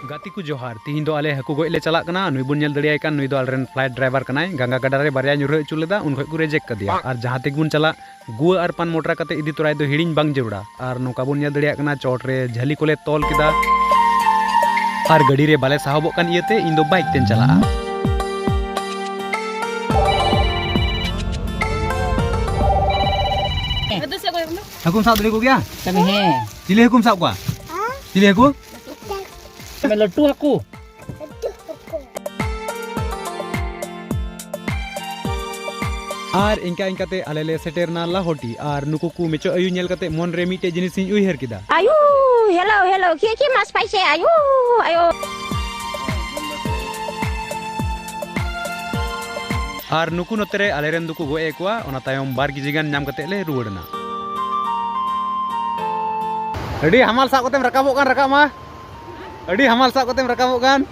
गाती को जोहार तीन दो आले हकू गोइले चला कना नुई बुन नेल दड़ियाय कान नुई दो आलरेन फ्लाइट ड्राइवर कनाय गंगा गडा रे बारिया ᱧᱩᱨᱦᱟᱹ ᱦᱚᱪᱚ ᱞᱮᱫᱟ उन खoj को रिजेक्ट कदिया और जहां तक बुन चला गुआ और पान मोटरा कते इदी तोराय दो हिड़िंग बांग जरूड़ा और नोका बुन नेल दड़िया कना चोट रे झली कोले तोल किदा और गड़ी रे बाले साहबो कान इयते इन दो बाइक तेन चला हकुम साहब दड़ी को गया कने हे चिले हकुम साहब का चिले हकू मैं लट्टू हकू और इनका इनकाते आलेले सेटेरना लाहोटी और नुकु कु मेचो अयु नेल कते मन रे मिटे जिनिस इन उइहर किदा आयु हेलो हेलो की मास पाइसे आयु आयु और नुकु नतरे आलेरेन दुकु गोए कोआ ओना तायम बार गिजिगान नाम कते ले रुवड़ना अडी हमाल साब कतेम रकाबो कान रकाब मा अडी हमाल साब कतेम रकाबो कान